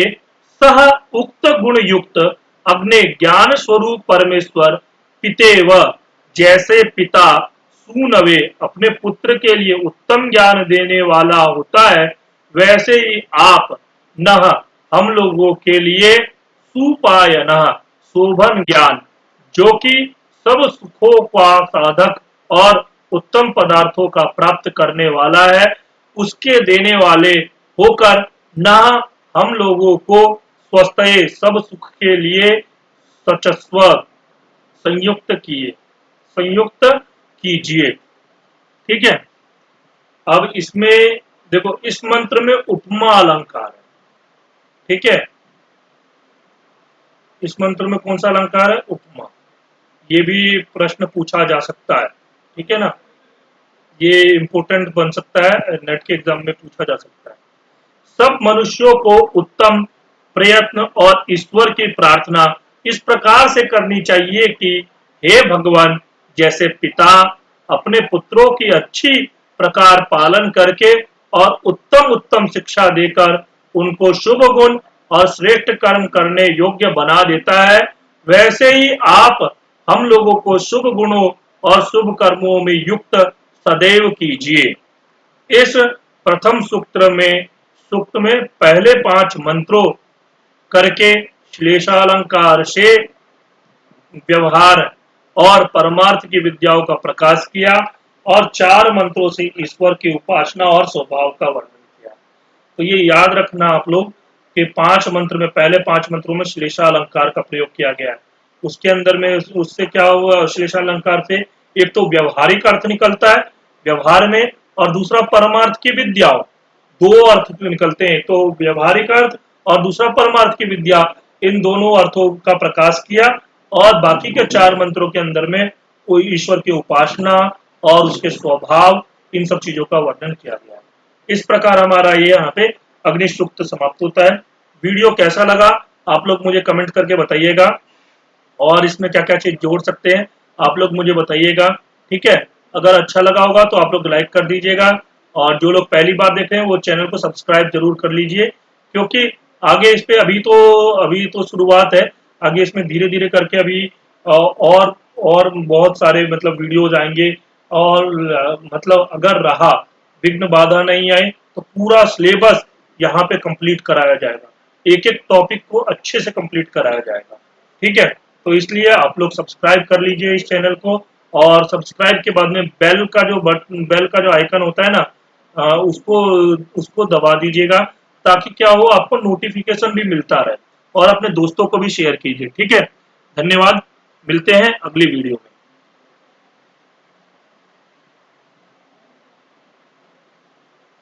सह उक्त गुण युक्त अग्नि ज्ञान स्वरूप परमेश्वर पितेव, जैसे पिता सूनवे अपने पुत्र के लिए उत्तम ज्ञान देने वाला होता है, वैसे ही आप नह हम लोगों के लिए सुपायन शोभन ज्ञान, जो कि सब सुखों का साधक और उत्तम पदार्थों का प्राप्त करने वाला है, उसके देने वाले होकर न हम लोगों को स्वस्थ सब सुख के लिए सचस्व संयुक्त कीजिए। ठीक है, अब इसमें देखो, इस मंत्र में उपमा अलंकार है। ठीक है, इस मंत्र में कौन सा अलंकार है? उपमा। ये भी प्रश्न पूछा जा सकता है। ठीक है ना, ये इंपोर्टेंट बन सकता है, नेट के एग्जाम में पूछा जा सकता है। सब मनुष्यों को उत्तम प्रयत्न और ईश्वर की प्रार्थना इस प्रकार से करनी चाहिए कि हे भगवान, जैसे पिता अपने पुत्रों की अच्छी प्रकार पालन करके और उत्तम उत्तम शिक्षा देकर उनको शुभ गुण और श्रेष्ठ कर्म करने योग्य बना देता है, वैसे ही आप हम लोगों को शुभ गुणों और शुभ कर्मों में युक्त सदैव कीजिए। इस प्रथम सूक्त में पहले 5 मंत्रों करके श्लेषालंकार से व्यवहार और परमार्थ की विद्याओं का प्रकाश किया, और 4 मंत्रों से ईश्वर की उपासना और स्वभाव का वर्णन किया। तो ये याद रखना आप लोग कि 5 मंत्र में, पहले 5 मंत्रों में श्लेषालंकार का प्रयोग किया गया है। उसके अंदर में उससे क्या हुआ? श्लेषालंकार से एक तो व्यवहारिक अर्थ निकलता है व्यवहार में, और दूसरा परमार्थ की विद्याओं, 2 अर्थ निकलते हैं। तो व्यवहारिक अर्थ और दूसरा परमार्थ की विद्या, इन दोनों अर्थों का प्रकाश किया, और बाकी के 4 मंत्रों के अंदर में कोई ईश्वर की उपासना और उसके स्वभाव, इन सब चीजों का वर्णन किया गया है। इस प्रकार हमारा ये यहाँ पे अग्नि सूक्त समाप्त होता है। वीडियो कैसा लगा आप लोग मुझे कमेंट करके बताइएगा, और इसमें क्या क्या चीज जोड़ सकते हैं आप लोग मुझे बताइएगा। ठीक है, अगर अच्छा लगा होगा तो आप लोग लाइक कर दीजिएगा, और जो लोग पहली बार देख रहे हैं वो चैनल को सब्सक्राइब जरूर कर लीजिए, क्योंकि आगे इस पे अभी तो शुरुआत है, आगे इसमें धीरे धीरे करके अभी और बहुत सारे मतलब वीडियोज आएंगे, और मतलब अगर रहा विघ्न बाधा नहीं आए तो पूरा सिलेबस यहाँ पे कंप्लीट कराया जाएगा, एक एक टॉपिक को अच्छे से कंप्लीट कराया जाएगा। ठीक है, तो इसलिए आप लोग सब्सक्राइब कर लीजिए इस चैनल को, और सब्सक्राइब के बाद में बेल का जो आइकन होता है ना, उसको दबा दीजिएगा, ताकि क्या हो, आपको नोटिफिकेशन भी मिलता रहे, और अपने दोस्तों को भी शेयर कीजिए। ठीक है, धन्यवाद, मिलते हैं अगली वीडियो में।